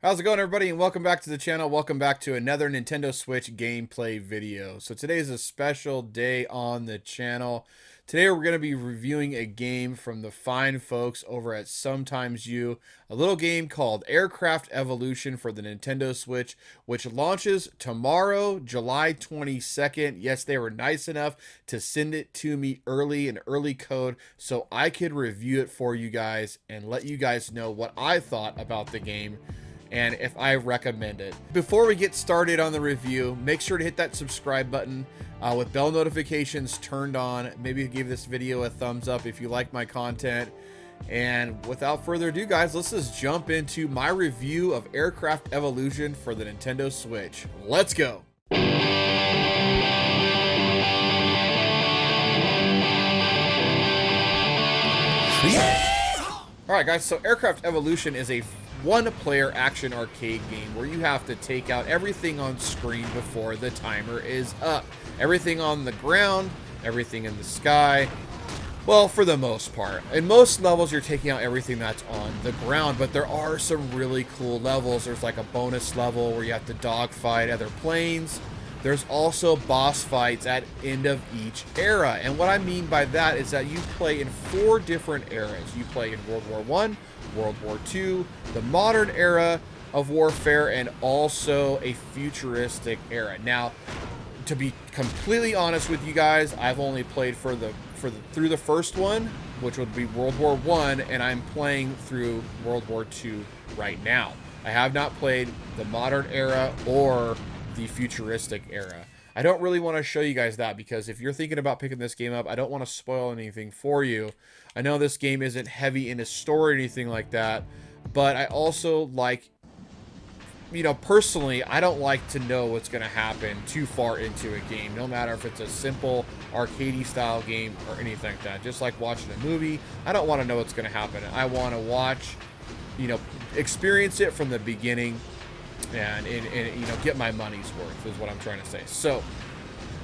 How's it going, everybody, and welcome back to the channel. Welcome back to another Nintendo Switch gameplay video. So today is a special day on the channel. Today we're going to be reviewing a game from the fine folks over at Sometimes You, a little game called Aircraft Evolution for the Nintendo Switch, which launches tomorrow, July 22nd. Yes, they were nice enough to send it to me early, in early code, so I could review it for you guys and let you guys know what I thought about the game and if I recommend it. Before we get started on the review, make sure to hit that subscribe button with bell notifications turned on. Maybe give this video a thumbs up if you like my content. And without further ado, guys, let's just jump into my review of Aircraft Evolution for the Nintendo Switch. Let's go. Alright guys, so Aircraft Evolution is a one-player action arcade game where you have to take out everything on screen before the timer is up. Everything on the ground, everything in the sky. Well, for the most part. In most levels, you're taking out everything that's on the ground, but there are some really cool levels. There's like a bonus level where you have to dogfight other planes. There's also boss fights at end of each era. And what I mean by that is that you play in 4 different eras. You play in World War I, World War II, the modern era of warfare, and also a futuristic era. Now, to be completely honest with you guys, I've only played through the first one, which would be World War I, and I'm playing through World War II right now. I have not played the modern era or the futuristic era. I don't really want to show you guys that because if you're thinking about picking this game up, I don't want to spoil anything for you. I know this game isn't heavy in a story or anything like that, but I also like, personally, I don't like to know what's going to happen too far into a game, no matter if it's a simple arcadey style game or anything like that. Just like watching a movie, I don't want to know what's going to happen. I want to watch, experience it from the beginning and get my money's worth is what I'm trying to say. So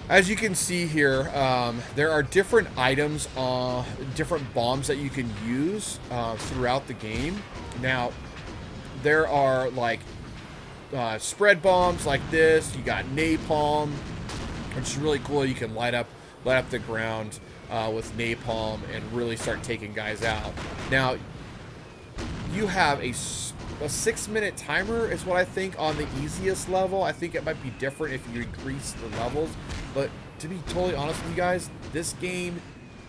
as you can see here, there are different items, different bombs that you can use throughout the game. Now there are like spread bombs like this. You got napalm, which is really cool. You can light up the ground with napalm and really start taking guys out. Now you have a 6-minute timer is what I think on the easiest level. I think it might be different if you increase the levels, but to be totally honest with you guys, this game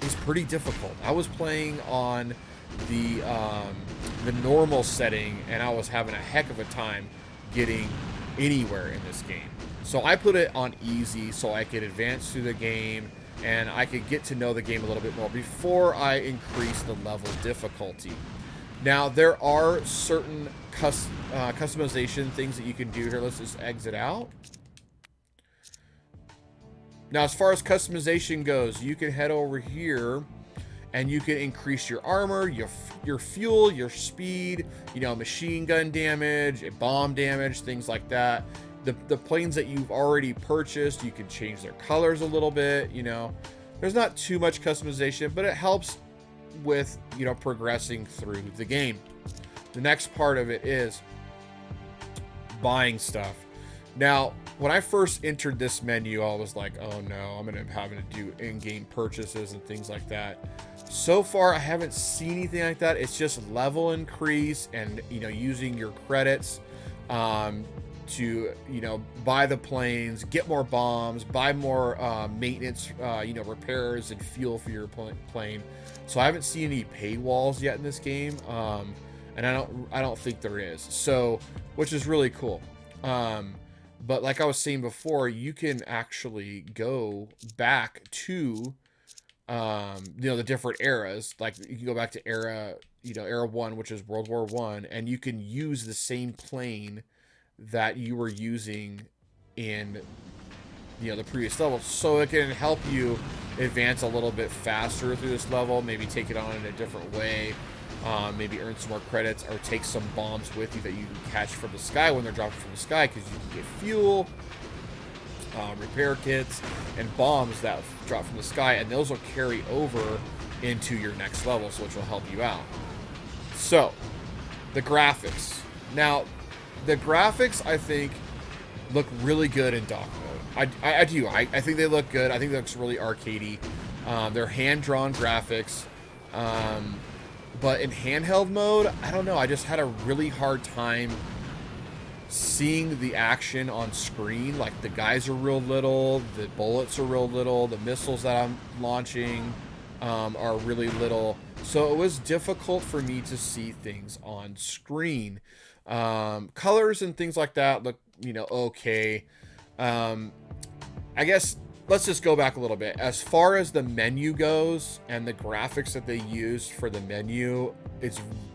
is pretty difficult. I was playing on the normal setting and I was having a heck of a time getting anywhere in this game. So I put it on easy so I could advance through the game and I could get to know the game a little bit more before I increase the level difficulty. Now, there are certain customization things that you can do here. Let's just exit out. Now, as far as customization goes, you can head over here and you can increase your armor, your fuel, your speed, machine gun damage, bomb damage, things like that. The planes that you've already purchased, you can change their colors a little bit, There's not too much customization, but it helps with progressing through the game. The next part of it is buying stuff. Now when I first entered this menu, I was like, oh no, I'm gonna having to do in-game purchases and things like that. So far I haven't seen anything like that. It's just level increase and using your credits to buy the planes, get more bombs, buy more maintenance, repairs and fuel for your plane. So I haven't seen any paywalls yet in this game, and I don't think there is. So, which is really cool. But like I was saying before, you can actually go back to the different eras. Like you can go back to era 1, which is World War I, and you can use the same plane that you were using in the previous level, so it can help you advance a little bit faster through this level, maybe take it on in a different way, maybe earn some more credits or take some bombs with you that you can catch from the sky when they're dropping from the sky, because you can get fuel, repair kits, and bombs that drop from the sky, and those will carry over into your next levels, which will help you out. So the graphics. Now The graphics, I think, look really good in dock mode. I do. I think they look good. I think it looks really arcadey. They're hand-drawn graphics. But in handheld mode, I don't know. I just had a really hard time seeing the action on screen. Like, the guys are real little, the bullets are real little, the missiles that I'm launching are really little. So it was difficult for me to see things on screen. Colors and things like that look, you know, okay. I guess let's just go back a little bit. As far as the menu goes and the graphics that they used for the menu,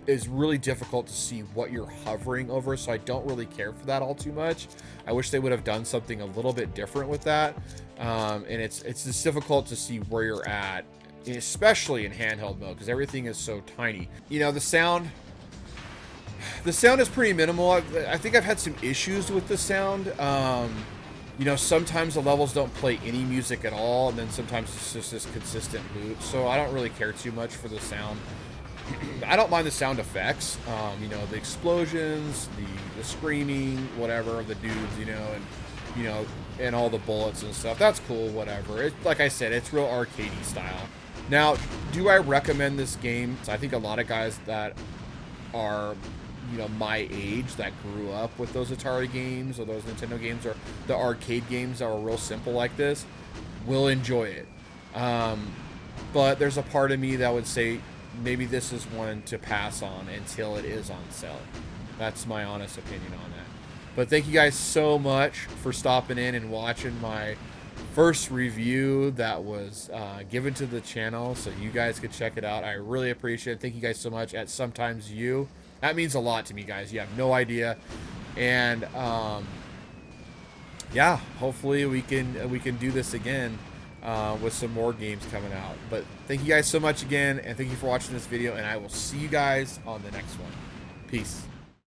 is really difficult to see what you're hovering over, so I don't really care for that all too much. I wish they would have done something a little bit different with that. And it's just difficult to see where you're at, especially in handheld mode, because everything is so tiny. You know, the sound is pretty minimal. I think I've had some issues with the sound. You know, sometimes the levels don't play any music at all, and then sometimes it's just this consistent loop. So I don't really care too much for the sound. I don't mind the sound effects. You know, the explosions, the screaming, whatever, of the dudes, you know, and, you know, and all the bullets and stuff. That's cool, whatever. Like I said, it's real arcadey style. Now, do I recommend this game? So I think a lot of guys that are, you know, my age, that grew up with those Atari games or those Nintendo games or the arcade games that were real simple like this, will enjoy it. But there's a part of me that would say maybe this is one to pass on until it is on sale. That's my honest opinion on that. But thank you guys so much for stopping in and watching my first review that was given to the channel, so you guys could check it out. I really appreciate it. Thank you guys so much at Sometimes You. That means a lot to me, guys. You have no idea. And yeah, hopefully we can do this again with some more games coming out. But thank you guys so much again, and thank you for watching this video, and I will see you guys on the next one. Peace.